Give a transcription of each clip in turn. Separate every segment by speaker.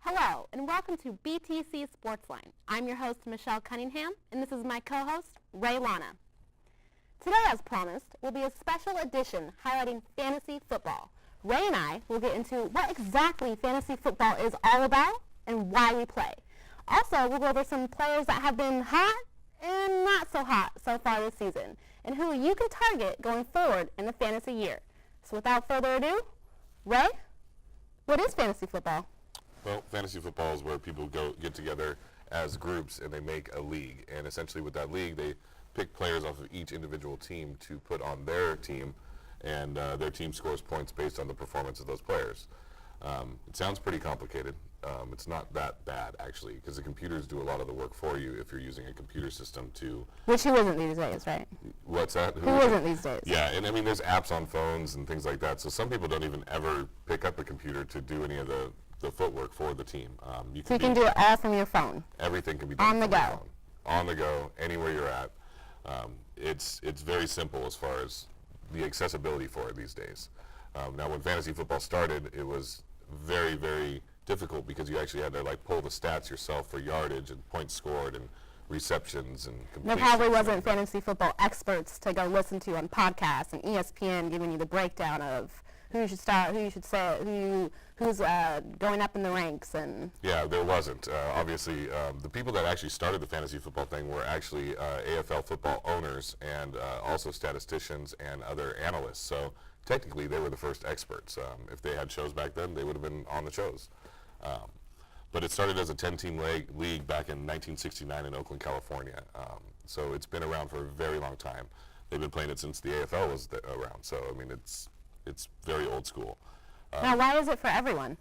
Speaker 1: Hello, and welcome to BTC Sportsline. I'm your host, Michelle Cunningham, and this is my co-host, Ray Lana. Today, as promised, will be a special edition highlighting fantasy football. Ray and I will get into what exactly fantasy football is all about and why we play. Also, we'll go over some players that have been hot and not so hot so far this season, and who you can target going forward in the fantasy year. So without further ado, Ray, what is fantasy football?
Speaker 2: Well, fantasy football is where people get together as groups and they make a league. And essentially with that league, they pick players off of each individual team to put on their team, and their team scores points based on the performance of those players. It sounds pretty complicated. It's not that bad, actually, because the computers do a lot of the work for you if you're using a computer system to...
Speaker 1: Which who isn't these days, right?
Speaker 2: What's that?
Speaker 1: Who isn't these days?
Speaker 2: Yeah, and I mean, there's apps on phones and things like that, so some people don't even ever pick up a computer to do any of the footwork for the team.
Speaker 1: So you can do it all from your phone?
Speaker 2: Everything can be done
Speaker 1: on the
Speaker 2: from your
Speaker 1: go.
Speaker 2: phone. On the go, anywhere you're at. It's very simple as far as the accessibility for it these days. Now, when fantasy football started, it was very, very difficult because you actually had to like pull the stats yourself for yardage and points scored and receptions and completions.
Speaker 1: There probably wasn't fantasy football experts to go listen to on podcasts and ESPN giving you the breakdown of who you should start, who you should say, who's going up in the ranks. And
Speaker 2: yeah, there wasn't. Obviously, the people that actually started the fantasy football thing were actually AFL football owners and also statisticians and other analysts. So technically, they were the first experts. If they had shows back then, they would have been on the shows. But it started as a 10-team league back in 1969 in Oakland, California. So it's been around for a very long time. They've been playing it since the AFL was around. So, I mean, it's very old school.
Speaker 1: Now, why is it for everyone?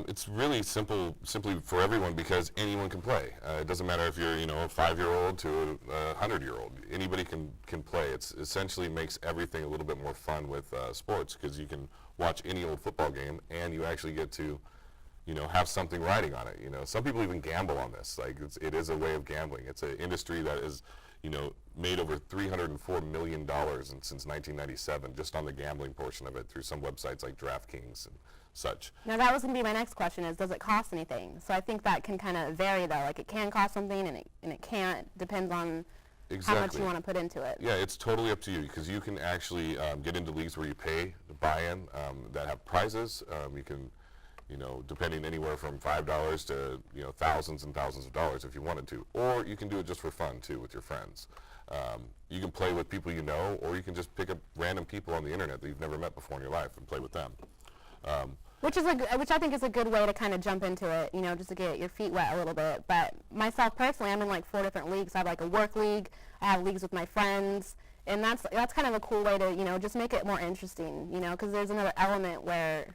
Speaker 2: It's really simply for everyone because anyone can play. It doesn't matter if you're, a 5-year-old to a 100-year-old. Anybody can play. It essentially makes everything a little bit more fun with sports because you can watch any old football game and you actually get to, have something riding on it. Some people even gamble on this. Like it is a way of gambling. It's an industry that is, made over $304 million since 1997 just on the gambling portion of it through some websites like DraftKings and such.
Speaker 1: Now that was going to be my next question is, does it cost anything? So I think that can kind of vary though. Like it can cost something and it can't. Depends on
Speaker 2: exactly
Speaker 1: how much you want to put into it.
Speaker 2: Yeah, it's totally up to you because you can actually get into leagues where you pay to buy in that have prizes. You can, depending anywhere from $5 to, thousands and thousands of dollars if you wanted to. Or you can do it just for fun, too, with your friends. You can play with people you know, or you can just pick up random people on the internet that you've never met before in your life and play with them.
Speaker 1: Which I think is a good way to kind of jump into it, just to get your feet wet a little bit. But myself personally, I'm in like 4 different leagues. I have like a work league, I have leagues with my friends, and that's kind of a cool way to, just make it more interesting, because there's another element where...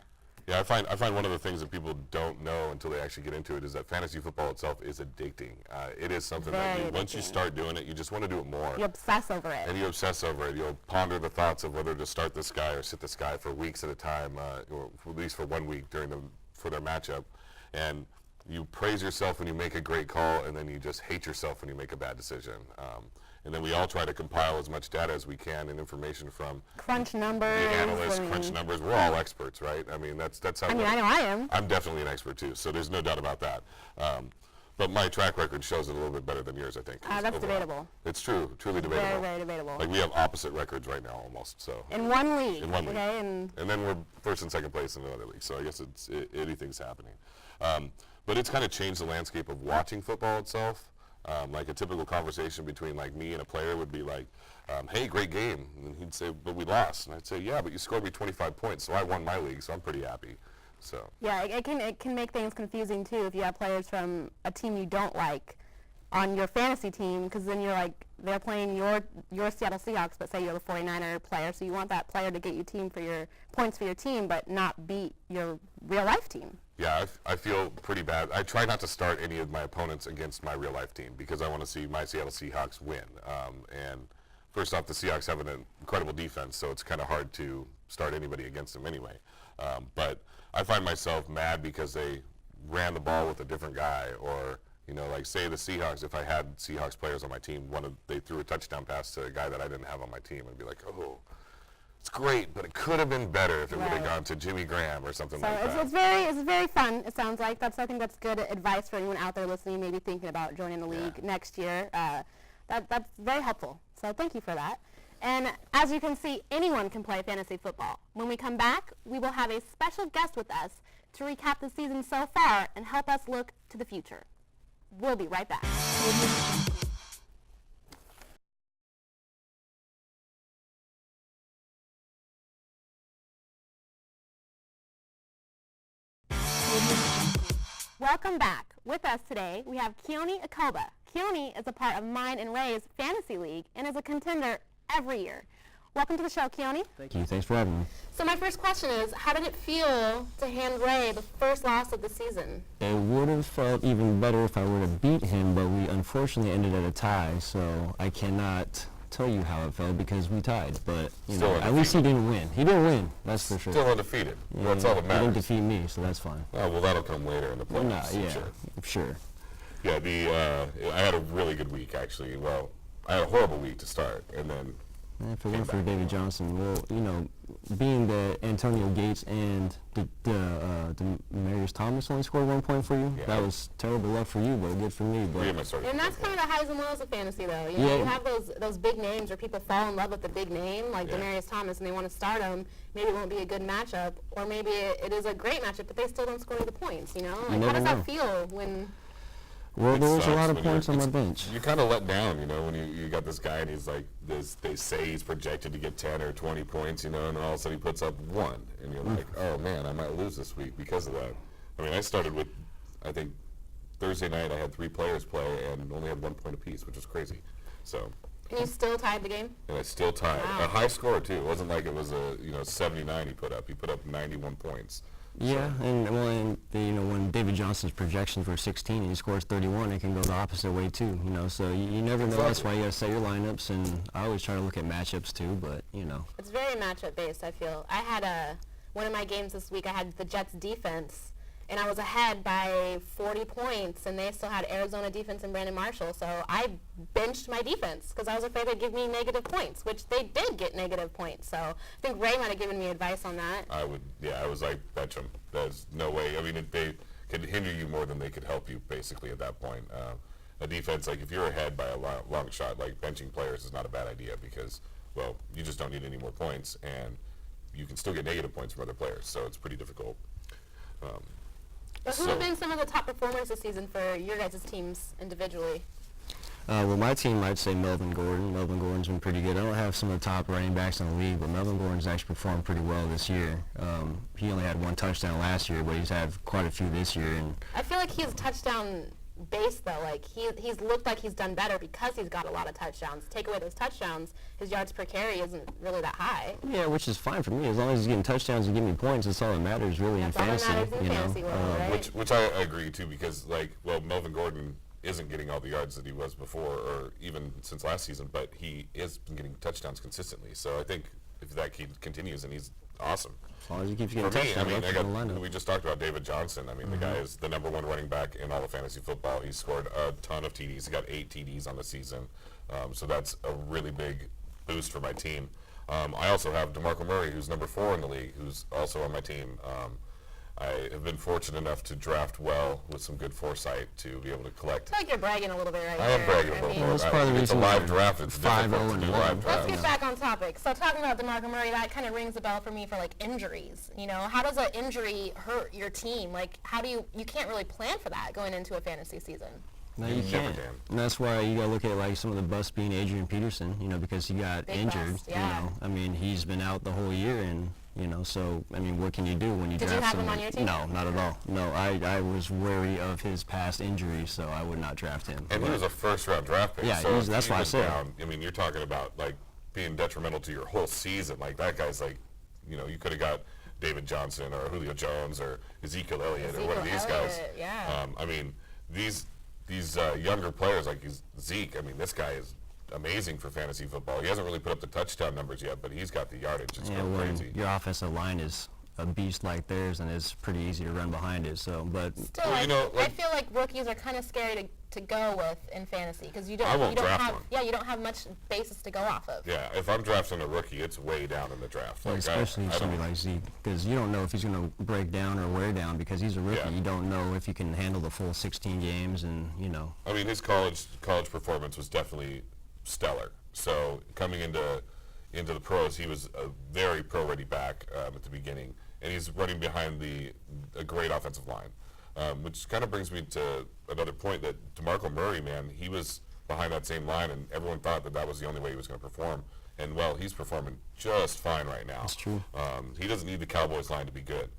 Speaker 2: Yeah, I find one of the things that people don't know until they actually get into it is that fantasy football itself is addicting. It is something that once you start doing it, you just want to do it more.
Speaker 1: You obsess over it.
Speaker 2: And you obsess over it. You'll ponder the thoughts of whether to start this guy or sit this guy for weeks at a time, or at least for 1 week for their matchup. And you praise yourself when you make a great call, and then you just hate yourself when you make a bad decision. And then we all try to compile as much data as we can and information from
Speaker 1: crunch numbers.
Speaker 2: The analysts crunch numbers. We're all experts, right? I mean, that's how.
Speaker 1: I know I am.
Speaker 2: I'm definitely an expert too, so there's no doubt about that. But my track record shows it a little bit better than yours, I think.
Speaker 1: That's
Speaker 2: overall. Debatable. It's true, truly debatable.
Speaker 1: Very, very debatable.
Speaker 2: Like we have opposite records right now, almost. So
Speaker 1: in one league.
Speaker 2: In one league.
Speaker 1: Okay,
Speaker 2: and then we're first and second place in another league. So I guess anything's happening. But it's kind of changed the landscape of watching football itself. Like a typical conversation between like me and a player would be like, hey, great game. And he'd say, but we lost. And I'd say, yeah, but you scored me 25 points, so I won my league, so I'm pretty happy. So
Speaker 1: yeah, it can make things confusing too if you have players from a team you don't like on your fantasy team, because then you're like, they're playing your Seattle Seahawks, but say you're the 49er player, so you want that player to get you points for your team, but not beat your real life team.
Speaker 2: Yeah, I feel pretty bad. I try not to start any of my opponents against my real life team because I want to see my Seattle Seahawks win. And first off, the Seahawks have an incredible defense, so it's kind of hard to start anybody against them anyway. But I find myself mad because they ran the ball with a different guy, or You know, like say the Seahawks, if I had Seahawks players on my team, they threw a touchdown pass to a guy that I didn't have on my team, I'd be like, oh, it's great, but it could have been better if it would have gone to Jimmy Graham or something like that.
Speaker 1: It's very fun. It sounds like I think that's good advice for anyone out there listening, maybe thinking about joining the league next year. That's very helpful. So thank you for that. And as you can see, anyone can play fantasy football. When we come back, we will have a special guest with us to recap the season so far and help us look to the future. We'll be right back. Welcome back. With us today, we have Keone Akoba. Keone is a part of mine and Ray's Fantasy League and is a contender every year. Welcome to the show, Keone.
Speaker 3: Thank you. Thanks for having me.
Speaker 1: So my first question is, how did it feel to hand Ray the first loss of the season?
Speaker 3: It would have felt even better if I were to beat him, but we unfortunately ended at a tie, so I cannot tell you how it felt because we tied. But you know, at least he didn't win. He didn't win, that's for sure.
Speaker 2: Still undefeated.
Speaker 3: Yeah,
Speaker 2: That's all that matters.
Speaker 3: He didn't defeat me, so that's fine.
Speaker 2: Oh, well, that'll come later in the playoffs.
Speaker 3: Nah, yeah, sure.
Speaker 2: Yeah, I had a really good week, actually. Well, I had a horrible week to start, and then
Speaker 3: If it weren't for David Johnson, well, you know, being that Antonio Gates and Demarius Thomas only scored 1 point for you, that was terrible luck for you, but good for me. But
Speaker 1: and that's kind of the highs and lows of fantasy, though. You know, you have those big names where people fall in love with the big name, like Demarius Thomas, and they want to start him. Maybe it won't be a good matchup, or maybe it is a great matchup, but they still don't score the points, you know? Like, how does that feel when...
Speaker 3: Well, there was a lot of points on my bench.
Speaker 2: You're kind of let down, you know, when you got this guy and he's like, they say he's projected to get 10 or 20 points, you know, and then all of a sudden he puts up 1. And you're like, oh, man, I might lose this week because of that. I mean, I started with, I think, Thursday night I had 3 players play and only had 1 point apiece, which is crazy. So.
Speaker 1: And you still tied the game?
Speaker 2: And I still tied.
Speaker 1: Wow.
Speaker 2: A high score, too. It wasn't like it was a, 79 he put up. He put up 91 points.
Speaker 3: Yeah, and when David Johnson's projections were 16 and he scores 31, it can go the opposite way too. You know, so you never know. That's why you gotta set your lineups, and I always try to look at matchups too. But you know,
Speaker 1: it's very matchup based. I feel I had one of my games this week. I had the Jets defense, and I was ahead by 40 points, and they still had Arizona defense and Brandon Marshall. So I benched my defense because I was afraid they'd give me negative points, which they did get negative points. So I think Ray might have given me advice on that.
Speaker 2: I was like, bench them. There's no way. I mean, they could hinder you more than they could help you, basically, at that point. A defense, like, if you're ahead by a long shot, like, benching players is not a bad idea because, well, you just don't need any more points, and you can still get negative points from other players, so it's pretty difficult.
Speaker 1: But who have been some of the top performers this season for your guys' teams individually?
Speaker 3: Well, my team, I'd say Melvin Gordon. Melvin Gordon's been pretty good. I don't have some of the top running backs in the league, but Melvin Gordon's actually performed pretty well this year. He only had 1 touchdown last year, but he's had quite a few this year. And
Speaker 1: I feel like he's touchdown based, though. Like, he's looked like he's done better because he's got a lot of touchdowns. Take away those touchdowns, his yards per carry isn't really that high.
Speaker 3: Yeah, which is fine for me. As long as he's getting touchdowns and giving me points, that's all that matters really in fantasy.
Speaker 1: That's all that matters in fantasy world, right?
Speaker 2: Which I agree, too, because, like, well, Melvin Gordon isn't getting all the yards that he was before or even since last season, but he has been getting touchdowns consistently. So I think if that continues, then he's awesome.
Speaker 3: As long as he keeps getting
Speaker 2: For me,
Speaker 3: touchdowns,
Speaker 2: we just talked about David Johnson. I mean, the guy is the #1 running back in all of fantasy football. He scored a ton of TDs. He got 8 TDs on the season. So that's a really big boost for my team. I also have DeMarco Murray, who's #4 in the league, who's also on my team. I have been fortunate enough to draft well with some good foresight to be able to collect.
Speaker 1: I feel like you're bragging a little bit right
Speaker 2: I am bragging a little bit.
Speaker 3: That's part of the
Speaker 2: It's a
Speaker 3: reason
Speaker 2: live
Speaker 3: why
Speaker 2: draft. It's difficult to do live
Speaker 1: Let's
Speaker 2: drafts.
Speaker 1: get back on topic. So talking about DeMarco Murray, that kind of rings a bell for me for like injuries. You know, how does an injury hurt your team? Like, how do you can't really plan for that going into a fantasy season.
Speaker 3: No, you can't. And that's why you got to look at like some of the busts being Adrian Peterson, you know, because he got injured.
Speaker 1: Bust, yeah.
Speaker 3: You know, I mean, he's been out the whole year, and you know, so I mean, what can you do when you draft
Speaker 1: Did you have him
Speaker 3: someone?
Speaker 1: on your team?
Speaker 3: No, not at all. No, I was wary of his past injuries, so I would not draft him.
Speaker 2: And he was a first-round draft pick.
Speaker 3: Yeah,
Speaker 2: so
Speaker 3: that's why I said.
Speaker 2: Down, I mean, you're talking about like being detrimental to your whole season. Like that guy's like, you know, you could have got David Johnson or Julio Jones or Ezekiel Elliott or one of these guys.
Speaker 1: Yeah.
Speaker 2: I mean, these younger players like Zeke. I mean, this guy is amazing for fantasy football. He hasn't really put up the touchdown numbers yet, but he's got the yardage. It's going crazy.
Speaker 3: Your offensive line is a beast like theirs, and it's pretty easy to run behind it. So, but
Speaker 1: Still,
Speaker 2: Well,
Speaker 1: I feel like rookies are kind of scary to go with in fantasy because you don't
Speaker 2: draft
Speaker 1: have
Speaker 2: one.
Speaker 1: you don't have much basis to go off of.
Speaker 2: Yeah, if I'm drafting a rookie, it's way down in the draft.
Speaker 3: well,
Speaker 2: Like,
Speaker 3: especially
Speaker 2: I
Speaker 3: somebody
Speaker 2: don't-
Speaker 3: like Zeke, because you don't know if he's going to break down or wear down because he's a rookie.
Speaker 2: Yeah.
Speaker 3: You don't know if he can handle the full 16 games, and
Speaker 2: I mean, his college performance was definitely stellar. So coming into the pros, he was a very pro-ready back at the beginning, and he's running behind a great offensive line, which kind of brings me to another point that DeMarco Murray, man, he was behind that same line, and everyone thought that was the only way he was going to perform. And, well, he's performing just fine right now.
Speaker 3: That's true.
Speaker 2: He doesn't need the Cowboys line to be good.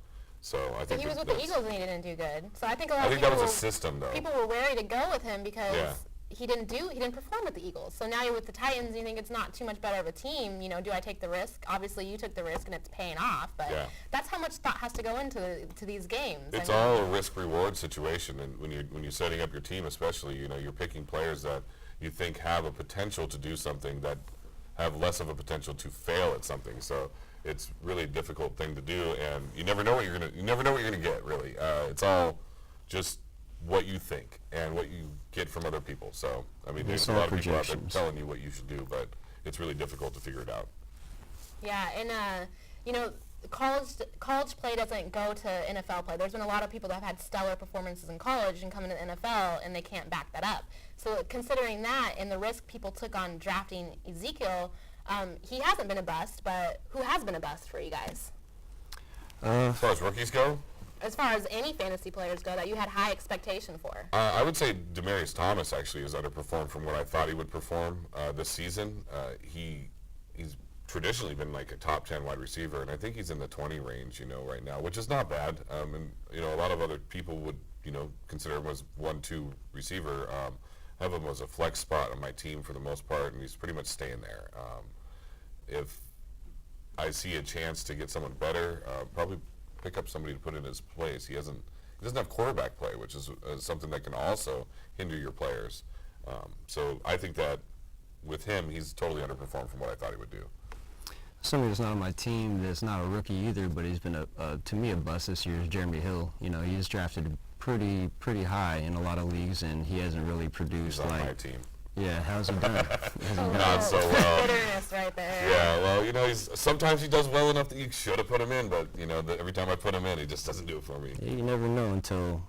Speaker 2: So I think
Speaker 1: He was with
Speaker 2: that's-
Speaker 1: the Eagles and he didn't do good. So I think a lot
Speaker 2: I
Speaker 1: of
Speaker 2: think
Speaker 1: people
Speaker 2: that was a system, though.
Speaker 1: people were wary to go with him because
Speaker 2: Yeah.
Speaker 1: he didn't perform with the Eagles. So now you're with the Titans and you think it's not too much better of a team. Do I take the risk? Obviously you took the risk and it's paying off, but
Speaker 2: Yeah.
Speaker 1: that's how much thought has to go into these games.
Speaker 2: It's
Speaker 1: I mean,
Speaker 2: all a risk-reward situation, and when you're setting up your team, especially, you're picking players that you think have a potential to do something that have less of a potential to fail at something. So it's really a difficult thing to do, and you never know what you're gonna get. Really, it's all just what you think and what you get from other people. So I mean, there's
Speaker 3: It's
Speaker 2: a
Speaker 3: all
Speaker 2: lot of people out there
Speaker 3: projections.
Speaker 2: telling you what you should do, but it's really difficult to figure it out.
Speaker 1: Yeah, and college play doesn't go to NFL play. There's been a lot of people that have had stellar performances in college and come into the NFL and they can't back that up. So considering that and the risk people took on drafting Ezekiel, he hasn't been a bust, but who has been a bust for you guys?
Speaker 2: As far as rookies go,
Speaker 1: As far as any fantasy players go that you had high expectation for?
Speaker 2: I would say Demaryius Thomas actually has underperformed from what I thought he would perform this season. He's traditionally been like a top 10 wide receiver, and I think he's in the 20 range, right now, which is not bad. And a lot of other people would, consider him as 1-2 receiver. I have him as a flex spot on my team for the most part, and he's pretty much staying there. If I see a chance to get someone better, probably pick up somebody to put in his place. He doesn't have quarterback play, which is something that can also hinder your players. So I think that with him, he's totally underperformed from what I thought he would do.
Speaker 3: somebody that's not on my team that's not a rookie either, but he's been to me a bust this year is Jeremy Hill. He's drafted pretty high in a lot of leagues, and he hasn't really produced
Speaker 2: He's on
Speaker 3: like.
Speaker 2: my team.
Speaker 3: Yeah, how's it done?
Speaker 2: Not so well.
Speaker 1: Bitterness right there.
Speaker 2: Yeah, well, sometimes he does well enough that you should have put him in, but every time I put him in, he just doesn't do it for me.
Speaker 3: Yeah, you never know until,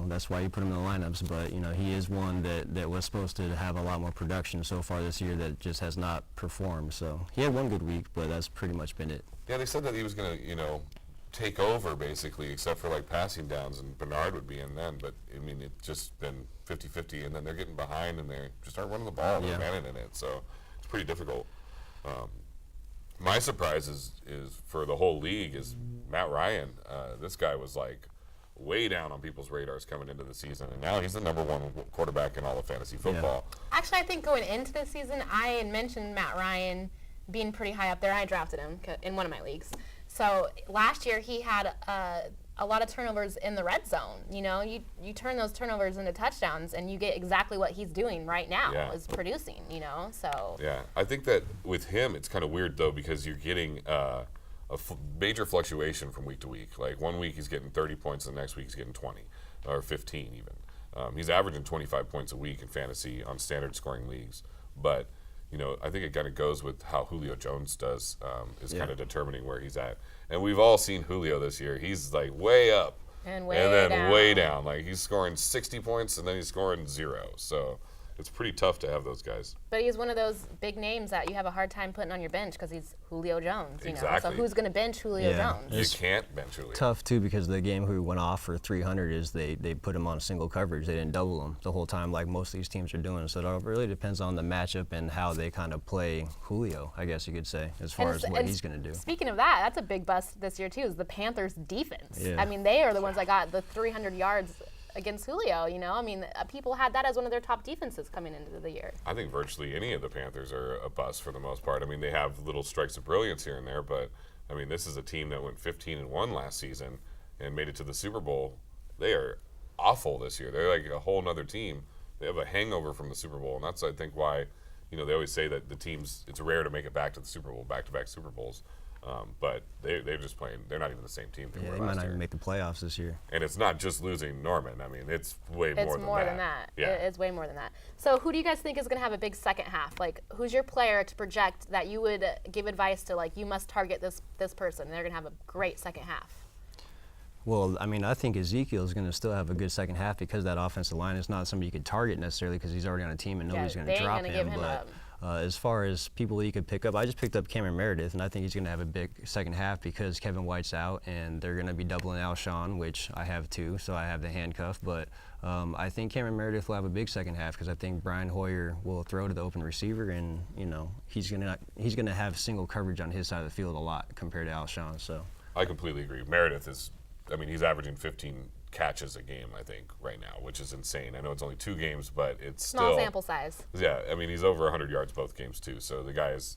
Speaker 3: that's why you put him in the lineups. But, he is one that was supposed to have a lot more production so far this year that just has not performed. So he had one good week, but that's pretty much been it.
Speaker 2: Yeah, they said that he was going to, take over basically, except for like passing downs, and Bernard would be in then. But, I mean, it's just been 50-50, and then they're getting behind, and they just aren't running the ball. They're abandoning it, so it's pretty difficult. My surprise is for the whole league is Matt Ryan. This guy was like way down on people's radars coming into the season, and now he's the number one quarterback in all of fantasy football.
Speaker 1: Actually, I think going into this season, I had mentioned Matt Ryan being pretty high up there. I drafted him in one of my leagues. So last year he had a lot of turnovers in the red zone. You turn those turnovers into touchdowns, and you get exactly what he's doing right now is producing. So
Speaker 2: yeah, I think that with him it's kind of weird though, because you're getting major fluctuation from week to week. Like one week he's getting 30 points, and the next week he's getting 20 or 15 even. He's averaging 25 points a week in fantasy on standard scoring leagues, but I think it kind of goes with how Julio Jones does, is kind of determining where he's at. And we've all seen Julio this year. He's like way up
Speaker 1: and
Speaker 2: then
Speaker 1: down.
Speaker 2: way down. Like he's scoring 60 points and then he's scoring 0. So it's pretty tough to have those guys.
Speaker 1: But he's one of those big names that you have a hard time putting on your bench because he's Julio Jones.
Speaker 2: Exactly.
Speaker 1: So who's going to bench Julio
Speaker 3: Yeah.
Speaker 1: Jones?
Speaker 2: You
Speaker 3: It's
Speaker 2: can't bench Julio.
Speaker 3: Tough too, because the game who went off for 300 is they put him on single coverage. They didn't double him the whole time like most of these teams are doing. So it really depends on the matchup and how they kind of play Julio, I guess you could say, as far as what he's going to do.
Speaker 1: Speaking of that, that's a big bust this year too, is the Panthers' defense.
Speaker 3: Yeah.
Speaker 1: I mean, they are the ones that got the 300 yards against Julio, I mean, people had that as one of their top defenses coming into the year.
Speaker 2: I think virtually any of the Panthers are a bust for the most part. I mean, they have little strikes of brilliance here and there, but I mean, this is a team that went 15-1 last season and made it to the Super Bowl. They are awful this year. They're like a whole nother team. They have a hangover from the Super Bowl, and that's, I think, why, they always say that the teams, it's rare to make it back to the Super Bowl, back-to-back Super Bowls. But they're just playing. They're not even the same team they
Speaker 3: Yeah,
Speaker 2: were
Speaker 3: they might
Speaker 2: last
Speaker 3: not
Speaker 2: year.
Speaker 3: even make the playoffs this year.
Speaker 2: And it's not just losing Norman. I mean, it's way
Speaker 1: It's
Speaker 2: more than that. Yeah.
Speaker 1: It's way more than that. So who do you guys think is going to have a big second half? Like, who's your player to project that you would give advice to, like, you must target this person. They're going to have a great second half.
Speaker 3: Well, I mean, I think Ezekiel is going to still have a good second half because that offensive line is not somebody you could target necessarily because he's already on a team and nobody's going to drop him. But as far as people that you could pick up, I just picked up Cameron Meredith, and I think he's going to have a big second half because Kevin White's out, and they're going to be doubling Alshon, which I have too, so I have the handcuff. But I think Cameron Meredith will have a big second half because I think Brian Hoyer will throw to the open receiver, and he's going to have single coverage on his side of the field a lot compared to Alshon. So
Speaker 2: I completely agree. Meredith is. I mean, he's averaging 15 catches a game, I think, right now, which is insane. I know it's only 2 games, but it's
Speaker 1: Small
Speaker 2: still
Speaker 1: sample size.
Speaker 2: Yeah, I mean, he's over 100 yards both games too. So the guy's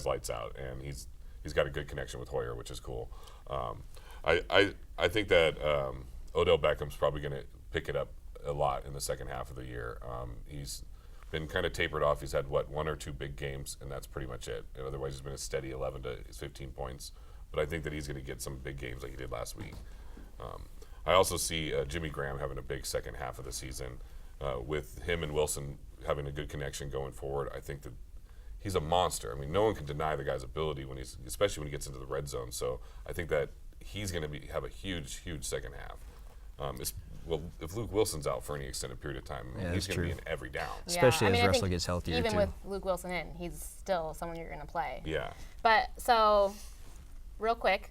Speaker 2: lights out, and he's got a good connection with Hoyer, which is cool. I think that Odell Beckham's probably going to pick it up a lot in the second half of the year. He's been kind of tapered off. He's had 1 or 2 big games, and that's pretty much it. Otherwise, he's been a steady 11 to 15 points. But I think that he's going to get some big games like he did last week. I also see Jimmy Graham having a big second half of the season with him and Wilson having a good connection going forward. I think that he's a monster. I mean, no one can deny the guy's ability especially when he gets into the red zone. So I think that he's going to have a huge second half. If Luke Wilson's out for any extended period of time, he's going to be in every down.
Speaker 3: especially
Speaker 1: I
Speaker 3: as Russell gets healthier
Speaker 1: even
Speaker 3: too.
Speaker 1: with Luke Wilson in, he's still someone you're going to play.
Speaker 2: Yeah.
Speaker 1: But so, real quick,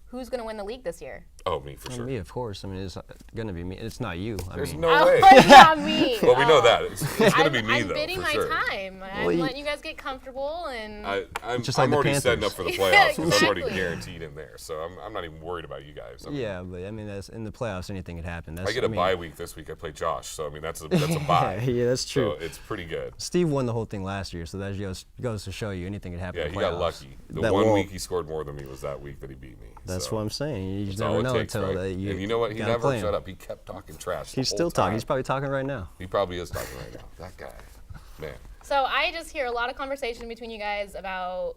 Speaker 1: who's going to win the league this year?
Speaker 2: Oh, me for sure.
Speaker 3: Me, of course. I mean, it's going to be me. It's not you.
Speaker 2: There's
Speaker 3: I mean,
Speaker 2: no way.
Speaker 1: It's not me.
Speaker 2: Well, we know that. It's going to be me,
Speaker 1: I'm
Speaker 2: though,
Speaker 1: bidding
Speaker 2: for
Speaker 1: my
Speaker 2: sure.
Speaker 1: time. I'm letting you guys get comfortable and.
Speaker 2: I'm
Speaker 3: Just like the
Speaker 2: already setting
Speaker 3: Panthers.
Speaker 2: up for the playoffs because I'm already
Speaker 1: Exactly.
Speaker 2: guaranteed in there. So I'm not even worried about you guys. I mean,
Speaker 3: yeah, but I mean, that's in the playoffs. Anything could happen. That's,
Speaker 2: I get a
Speaker 3: mean,
Speaker 2: bye week this week. I play Josh. So, I mean, that's a bye.
Speaker 3: Yeah, that's true.
Speaker 2: So it's pretty good.
Speaker 3: Steve won the whole thing last year, so that goes to show you anything could happen.
Speaker 2: Yeah,
Speaker 3: in
Speaker 2: he
Speaker 3: playoffs.
Speaker 2: got lucky. The
Speaker 3: That
Speaker 2: one
Speaker 3: won't-
Speaker 2: week he scored more than me was that week that he beat me.
Speaker 3: That's
Speaker 2: so
Speaker 3: what I'm saying. You just
Speaker 2: that's all
Speaker 3: never
Speaker 2: it
Speaker 3: know
Speaker 2: takes,
Speaker 3: until
Speaker 2: right?
Speaker 3: you.
Speaker 2: And you know what? He
Speaker 3: gotta
Speaker 2: never
Speaker 3: play him.
Speaker 2: shut up. He kept talking trash.
Speaker 3: He's
Speaker 2: the
Speaker 3: still
Speaker 2: whole
Speaker 3: talking.
Speaker 2: time.
Speaker 3: He's probably talking right now.
Speaker 2: He probably is talking right now. That guy, man.
Speaker 1: So I just hear a lot of conversation between you guys about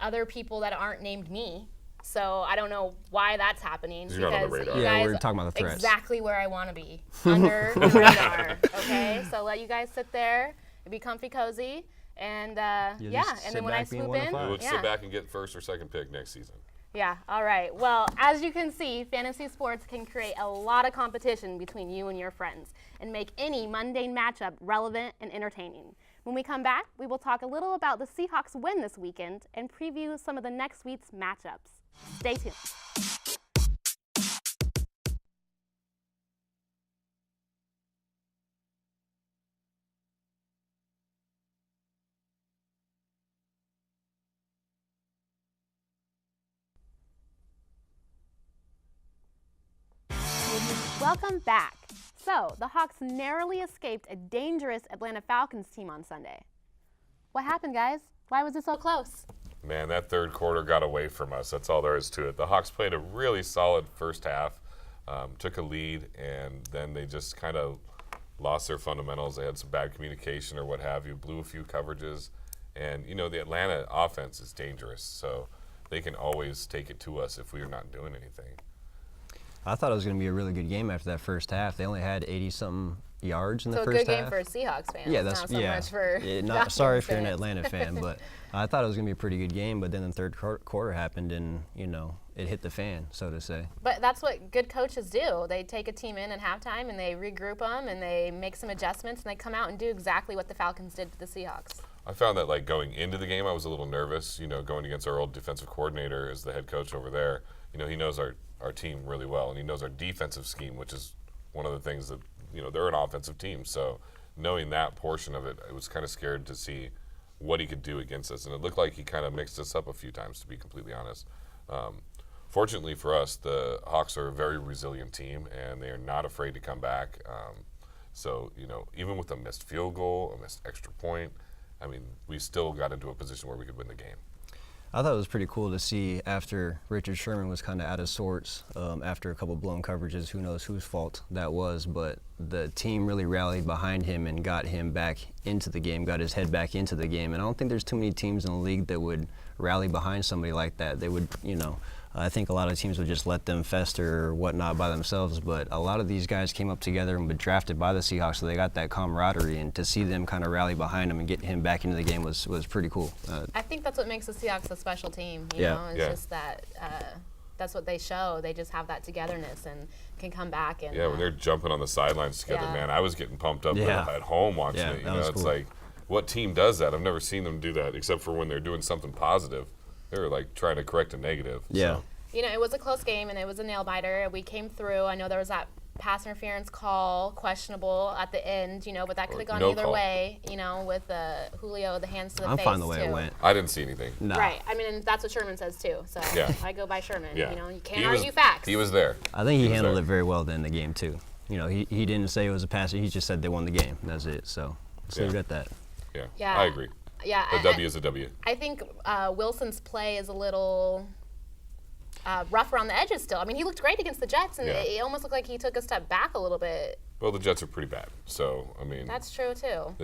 Speaker 1: other people that aren't named me. So I don't know why that's happening.
Speaker 2: You're not on the
Speaker 1: because
Speaker 2: radar.
Speaker 1: you
Speaker 3: Yeah,
Speaker 1: guys
Speaker 3: we're talking about the threats.
Speaker 1: exactly where I want to be, under the radar. Okay, so let you guys sit there, be comfy, cozy, and
Speaker 3: You
Speaker 1: yeah.
Speaker 3: just
Speaker 1: And
Speaker 3: sit
Speaker 1: then when I
Speaker 3: back being
Speaker 1: swoop
Speaker 3: one of
Speaker 1: in,
Speaker 3: five.
Speaker 2: We'll
Speaker 1: yeah.
Speaker 2: sit back and get first or second pick next season.
Speaker 1: Yeah, all right. Well, as you can see, fantasy sports can create a lot of competition between you and your friends and make any mundane matchup relevant and entertaining. When we come back, we will talk a little about the Seahawks win this weekend and preview some of the next week's matchups. Stay tuned. Welcome back. So, the Hawks narrowly escaped a dangerous Atlanta Falcons team on Sunday. What happened, guys? Why was it so close?
Speaker 2: Man, that third quarter got away from us. That's all there is to it. The Hawks played a really solid first half, took a lead, and then they just kind of lost their fundamentals. They had some bad communication or what have you, blew a few coverages. And, the Atlanta offense is dangerous, so they can always take it to us if we are not doing anything.
Speaker 3: I thought it was going to be a really good game after that first half. They only had 80-something yards in the
Speaker 1: So a
Speaker 3: first
Speaker 1: good
Speaker 3: half.
Speaker 1: game for Seahawks fans.
Speaker 3: Yeah, that's
Speaker 1: not so
Speaker 3: yeah.
Speaker 1: much for
Speaker 3: not sorry
Speaker 1: Falcons
Speaker 3: if you're an
Speaker 1: fans.
Speaker 3: Atlanta fan, but I thought it was going to be a pretty good game. But then the third quarter happened, and it hit the fan, so to say.
Speaker 1: But that's what good coaches do. They take a team in at halftime and they regroup them and they make some adjustments and they come out and do exactly what the Falcons did to the Seahawks.
Speaker 2: I found that going into the game, I was a little nervous, going against our old defensive coordinator as the head coach over there. He knows our team really well, and he knows our defensive scheme, which is one of the things that, they're an offensive team. So knowing that portion of it, I was kind of scared to see what he could do against us. And it looked like he kind of mixed us up a few times, to be completely honest. Fortunately for us, the Hawks are a very resilient team, and they are not afraid to come back. So, even with a missed field goal, a missed extra point, we still got into a position where we could win the game.
Speaker 3: I thought it was pretty cool to see after Richard Sherman was kind of out of sorts after a couple blown coverages. Who knows whose fault that was, but the team really rallied behind him and got him back into the game, got his head back into the game. And I don't think there's too many teams in the league that would rally behind somebody like that. They would, I think a lot of teams would just let them fester or whatnot by themselves, but a lot of these guys came up together and were drafted by the Seahawks, so they got that camaraderie, and to see them kind of rally behind him and get him back into the game was pretty cool.
Speaker 1: I think that's what makes the Seahawks a special team. You
Speaker 3: Yeah.
Speaker 1: know, it's just that that's what they show. They just have that togetherness and can come back and.
Speaker 2: Yeah, when they're jumping on the sidelines together,
Speaker 1: Yeah.
Speaker 2: man, I was getting pumped up
Speaker 3: Yeah.
Speaker 2: at home watching
Speaker 3: Yeah,
Speaker 2: it. You
Speaker 3: that
Speaker 2: know,
Speaker 3: was
Speaker 2: it's
Speaker 3: cool.
Speaker 2: like, what team does that? I've never seen them do that except for when they're doing something positive. They're like trying to correct a negative.
Speaker 3: Yeah.
Speaker 2: So.
Speaker 1: You know, it was a close game and it was a nail biter. We came through. I know there was that pass interference call, questionable at the end, but that could have gone
Speaker 2: no
Speaker 1: either
Speaker 2: call.
Speaker 1: way, with Julio, the hands to the
Speaker 3: I'm
Speaker 1: face,
Speaker 3: fine the way
Speaker 1: too.
Speaker 3: it went.
Speaker 2: I didn't see anything.
Speaker 3: Nah.
Speaker 1: Right. I mean, and that's what Sherman says, too. So
Speaker 2: Yeah.
Speaker 1: I go by Sherman.
Speaker 2: Yeah.
Speaker 1: You can't
Speaker 2: He was-
Speaker 1: argue facts.
Speaker 2: He was there.
Speaker 3: I think he
Speaker 2: was
Speaker 3: handled
Speaker 2: there.
Speaker 3: it very well then in the game too. He didn't say it was a pass. He just said they won the game. That's it. So let's leave it
Speaker 2: Yeah.
Speaker 3: at that.
Speaker 2: Yeah,
Speaker 1: Yeah.
Speaker 2: I agree.
Speaker 1: Yeah.
Speaker 2: A W is a W.
Speaker 1: I think Wilson's play is a little rough around the edges still. I mean, he looked great against the Jets, and
Speaker 2: Yeah.
Speaker 1: it almost looked like he took a step back a little bit.
Speaker 2: Well, the Jets are pretty bad. So, I mean,
Speaker 1: That's true, too.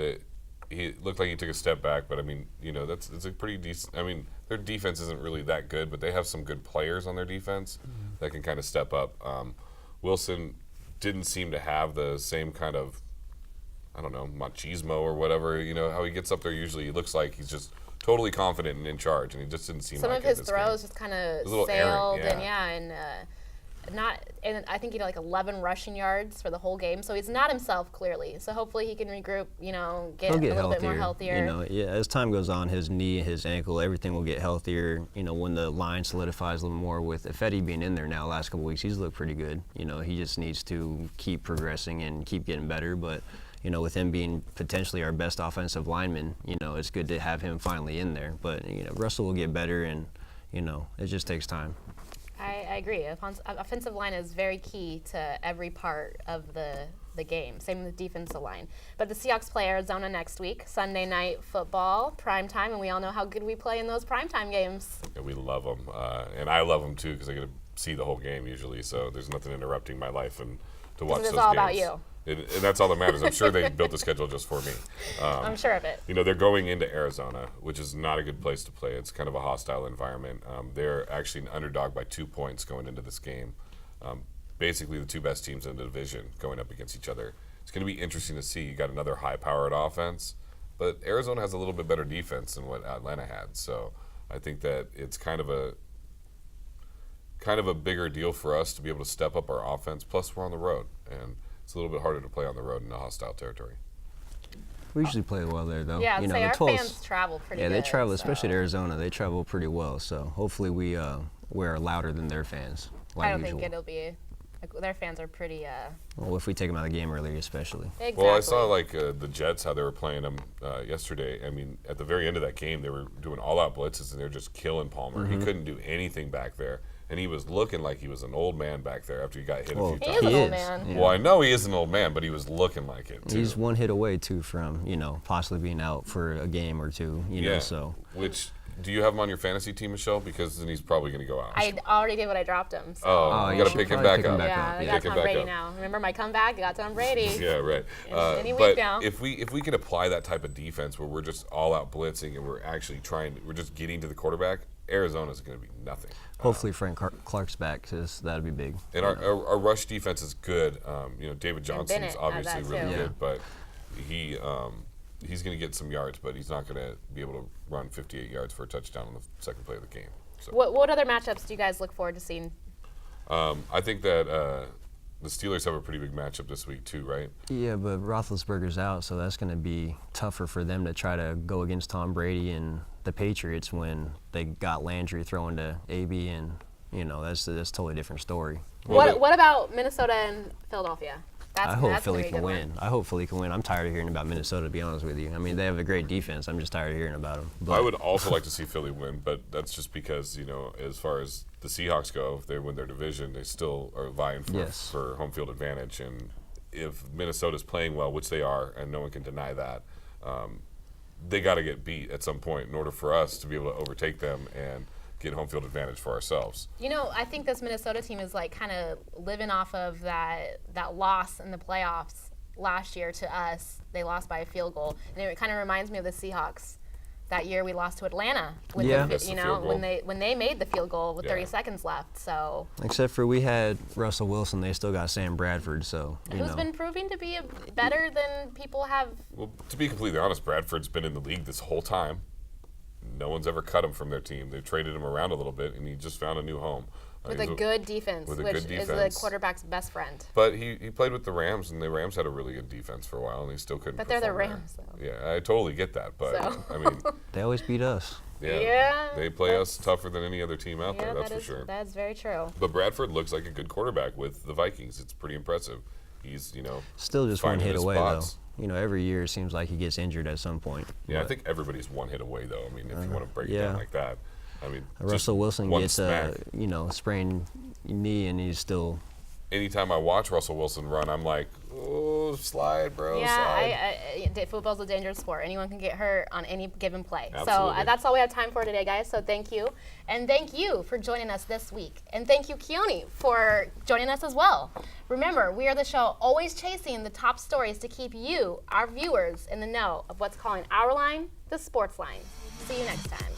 Speaker 2: he looked like he took a step back, but I mean, that's a pretty decent. I mean, their defense isn't really that good, but they have some good players on their defense that can kind of step up. Wilson didn't seem to have the same kind of, I don't know, machismo or whatever. How he gets up there usually, he looks like he's just totally confident and in charge, and he just didn't seem
Speaker 1: Some
Speaker 2: like
Speaker 1: of
Speaker 2: it
Speaker 1: his
Speaker 2: this
Speaker 1: throws
Speaker 2: game.
Speaker 1: just kind
Speaker 2: was
Speaker 1: of
Speaker 2: a little errant,
Speaker 1: sailed,
Speaker 2: yeah.
Speaker 1: and and I think he had like 11 rushing yards for the whole game, so he's not himself clearly. So hopefully he can regroup, get
Speaker 3: He'll
Speaker 1: a
Speaker 3: get
Speaker 1: little
Speaker 3: healthier.
Speaker 1: bit more healthier.
Speaker 3: Yeah, as time goes on, his knee, his ankle, everything will get healthier. When the line solidifies a little more with Ifedi being in there now, last couple weeks, he's looked pretty good. He just needs to keep progressing and keep getting better. But with him being potentially our best offensive lineman, it's good to have him finally in there. But Russell will get better, and it just takes time.
Speaker 1: I agree. Offensive line is very key to every part of the game. Same with the defensive line. But the Seahawks play Arizona next week, Sunday night football, primetime, and we all know how good we play in those primetime games.
Speaker 2: Yeah, we love them, and I love them too because I get to see the whole game usually. So there's nothing interrupting my life and to watch
Speaker 1: It's
Speaker 2: those
Speaker 1: all
Speaker 2: games.
Speaker 1: about you.
Speaker 2: And that's all that matters. I'm sure they built the schedule just for me.
Speaker 1: I'm sure of it.
Speaker 2: They're going into Arizona, which is not a good place to play. It's kind of a hostile environment. They're actually an underdog by 2 points going into this game. Basically, the two best teams in the division going up against each other. It's going to be interesting to see. You got another high-powered offense, but Arizona has a little bit better defense than what Atlanta had. So I think that it's kind of a bigger deal for us to be able to step up our offense. Plus, we're on the road, and it's a little bit harder to play on the road in a hostile territory.
Speaker 3: We usually play well there, though.
Speaker 1: Yeah, I'd say
Speaker 3: the
Speaker 1: our
Speaker 3: 12s
Speaker 1: fans travel pretty good.
Speaker 3: Yeah, they travel,
Speaker 1: so.
Speaker 3: especially to Arizona. They travel pretty well. So hopefully we're louder than their fans, like
Speaker 1: I don't
Speaker 3: usual.
Speaker 1: think it'll be. Their fans are pretty.
Speaker 3: Well, if we take them out of the game early, especially.
Speaker 1: Exactly.
Speaker 2: Well, I saw the Jets, how they were playing them yesterday. I mean, at the very end of that game, they were doing all-out blitzes, and they were just killing Palmer. He couldn't do anything back there, and he was looking like he was an old man back there after he got hit a few
Speaker 1: He
Speaker 2: times.
Speaker 1: is an
Speaker 3: He
Speaker 1: old
Speaker 3: is,
Speaker 1: man.
Speaker 3: yeah.
Speaker 2: Well, I know he is an old man, but he was looking like it, too.
Speaker 3: He's one hit away, too, from, possibly being out for a game or two, so.
Speaker 2: Which, do you have him on your fantasy team, Michelle? Because then he's probably going to go out.
Speaker 1: I already did what I dropped him. So.
Speaker 2: Oh, you
Speaker 3: you
Speaker 2: got to
Speaker 3: should
Speaker 2: pick him
Speaker 3: probably
Speaker 2: back
Speaker 3: pick him
Speaker 2: up.
Speaker 3: back
Speaker 1: Yeah,
Speaker 3: up.
Speaker 1: I
Speaker 3: Yeah.
Speaker 1: got
Speaker 2: Pick him
Speaker 1: Tom
Speaker 2: back
Speaker 1: Brady
Speaker 2: up.
Speaker 1: now. Remember my comeback? I got Tom Brady.
Speaker 2: Yeah, right.
Speaker 1: Any week
Speaker 2: But
Speaker 1: now.
Speaker 2: if we can apply that type of defense where we're just all out blitzing and we're actually we're just getting to the quarterback, Arizona's going to be nothing.
Speaker 3: Hopefully Frank Clark's back, because that'd be big.
Speaker 2: And our rush defense is good. David Johnson's
Speaker 1: Bennett
Speaker 2: obviously
Speaker 1: has that
Speaker 2: really
Speaker 1: too.
Speaker 2: good, but he's going to get some yards, but he's not going to be able to run 58 yards for a touchdown on the second play of the game. So
Speaker 1: What other matchups do you guys look forward to seeing?
Speaker 2: I think that the Steelers have a pretty big matchup this week too, right?
Speaker 3: Yeah, but Roethlisberger's out, so that's going to be tougher for them to try to go against Tom Brady and the Patriots when they got Landry throwing to AB, and that's a totally different story.
Speaker 1: What about Minnesota and Philadelphia?
Speaker 3: I hope
Speaker 1: that's gonna
Speaker 3: Philly
Speaker 1: be a
Speaker 3: can
Speaker 1: good one.
Speaker 3: win. I hope Philly can win. I'm tired of hearing about Minnesota, to be honest with you. I mean, they have a great defense. I'm just tired of hearing about them. But
Speaker 2: I would also like to see Philly win, but that's just because, as far as the Seahawks go, if they win their division, they still are vying
Speaker 3: Yes.
Speaker 2: for home field advantage. And if Minnesota's playing well, which they are, and no one can deny that, they got to get beat at some point in order for us to be able to overtake them and get home field advantage for ourselves.
Speaker 1: You know, I think this Minnesota team is like kind of living off of that loss in the playoffs last year to us. They lost by a field goal, and it kind of reminds me of the Seahawks. That year we lost to Atlanta with when they made the field goal with 30 seconds left. So
Speaker 3: except for we had Russell Wilson, they still got Sam Bradford. So
Speaker 1: who's been proving to be better than people have.
Speaker 2: Well, to be completely honest, Bradford's been in the league this whole time. No one's ever cut him from their team. They've traded him around a little bit, and he just found a new home.
Speaker 1: With a good defense, which is the quarterback's best friend.
Speaker 2: But he played with the Rams, and the Rams had a really good defense for a while, and he still couldn't.
Speaker 1: But they're the Rams, though.
Speaker 2: Yeah, I totally get that, but I mean,
Speaker 3: they always beat us.
Speaker 2: Yeah, they play us tougher than any other team out there. That's for sure.
Speaker 1: That's very true.
Speaker 2: But Bradford looks like a good quarterback with the Vikings. It's pretty impressive. He's
Speaker 3: still just one hit away though. Every year it seems like he gets injured at some point.
Speaker 2: Yeah, I think everybody's one hit away though. I mean, if you want to break it down like that. I mean,
Speaker 3: Russell Wilson gets a sprained knee, and he's still.
Speaker 2: Anytime I watch Russell Wilson run, I'm like, oh, slide, bro, slide.
Speaker 1: Football's a dangerous sport. Anyone can get hurt on any given play.
Speaker 2: Absolutely.
Speaker 1: So that's all we have time for today, guys. So thank you. And thank you for joining us this week. And thank you, Keone, for joining us as well. Remember, we are the show always chasing the top stories to keep you, our viewers, in the know of what's calling our line the sports line. See you next time.